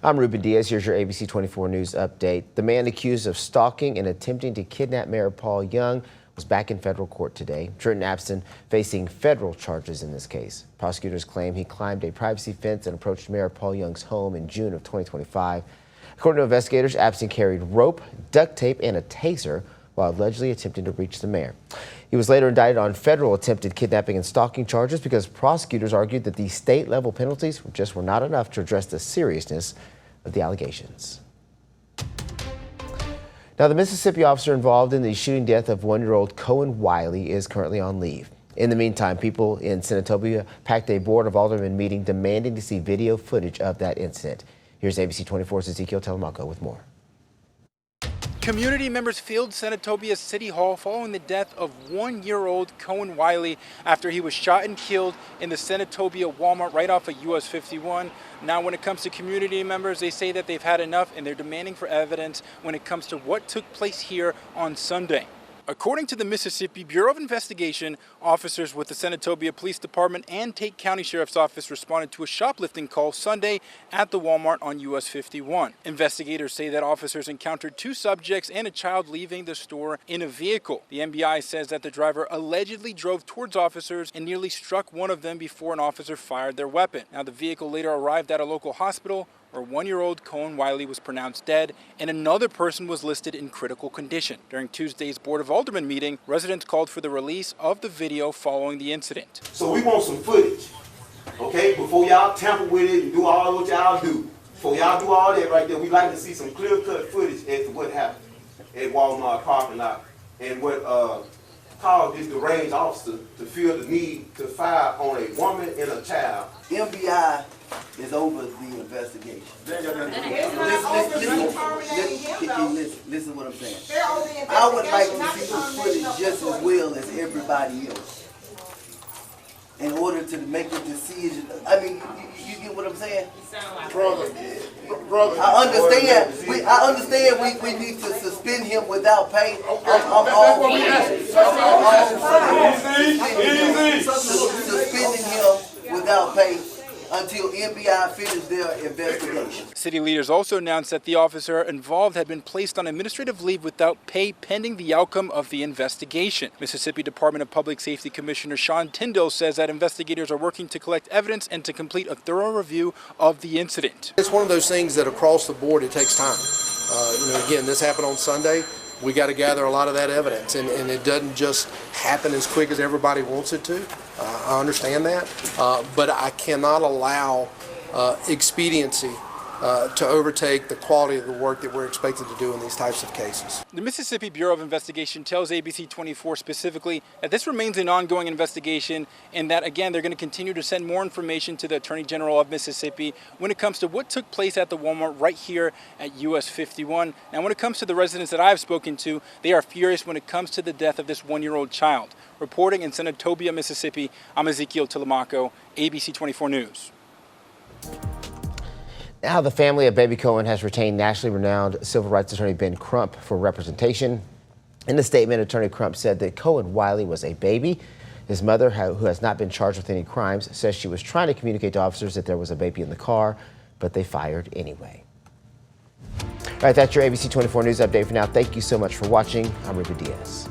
I'm Ruben Diaz. Here's your ABC 24 News update. The man accused of stalking and attempting to kidnap Mayor Paul Young was back in federal court today. Trenton Abston facing federal charges in this case. Prosecutors claim he climbed a privacy fence and approached Mayor Paul Young's home in June of 2025. According to investigators, Abston carried rope, duct tape, and a taser while allegedly attempting to reach the mayor. He was later indicted on federal attempted kidnapping and stalking charges because prosecutors argued that the state-level penalties just were not enough to address the seriousness of the allegations. Now, the Mississippi officer involved in the shooting death of one-year-old Cohen Wiley is currently on leave. In the meantime, people in Senatobia packed a Board of Aldermen meeting demanding to see video footage of that incident. Here's ABC 24's Ezekiel Telemaco with more. Community members filled Senatobia City Hall following the death of one-year-old Cohen Wiley after he was shot and killed in the Senatobia Walmart right off of US 51. Now, when it comes to community members, they say that they've had enough and they're demanding for evidence when it comes to what took place here on Sunday. According to the Mississippi Bureau of Investigation, officers with the Senatobia Police Department and Tate County Sheriff's Office responded to a shoplifting call Sunday at the Walmart on US 51. Investigators say that officers encountered two subjects and a child leaving the store in a vehicle. The MBI says that the driver allegedly drove towards officers and nearly struck one of them before an officer fired their weapon. Now, the vehicle later arrived at a local hospital where one-year-old Cohen Wiley was pronounced dead and another person was listed in critical condition. During Tuesday's Board of Aldermen meeting, residents called for the release of the video following the incident. So we want some footage, okay, before y'all tamper with it and do all what y'all do. Before y'all do all that right there, we'd like to see some clear-cut footage as to what happened at Walmart parking lot and what caused this deranged officer to feel the need to fire on a woman and a child. MBI is over the investigation. Listen what I'm saying. I would like to see the footage just as well as everybody else in order to make a decision. I mean, you get what I'm saying? Brother, I understand we need to suspend him without pay. I'm all suspending him without pay until MBI finishes their investigation. City leaders also announced that the officer involved had been placed on administrative leave without pay pending the outcome of the investigation. Mississippi Department of Public Safety Commissioner Sean Tyndall says that investigators are working to collect evidence and to complete a thorough review of the incident. It's one of those things that across the board it takes time. Again, this happened on Sunday. We got to gather a lot of that evidence, and it doesn't just happen as quick as everybody wants it to. I understand that, but I cannot allow expediency to overtake the quality of the work that we're expected to do in these types of cases. The Mississippi Bureau of Investigation tells ABC 24 specifically that this remains an ongoing investigation and that, again, they're going to continue to send more information to the Attorney General of Mississippi when it comes to what took place at the Walmart right here at US 51. Now, when it comes to the residents that I've spoken to, they are furious when it comes to the death of this one-year-old child. Reporting in Senatobia, Mississippi, I'm Ezekiel Telemaco, ABC 24 News. Now, the family of baby Cohen has retained nationally renowned civil rights attorney Ben Crump for representation. In the statement, Attorney Crump said that Cohen Wiley was a baby. His mother, who has not been charged with any crimes, says she was trying to communicate to officers that there was a baby in the car, but they fired anyway. All right, that's your ABC 24 News update for now. Thank you so much for watching. I'm Ruben Diaz.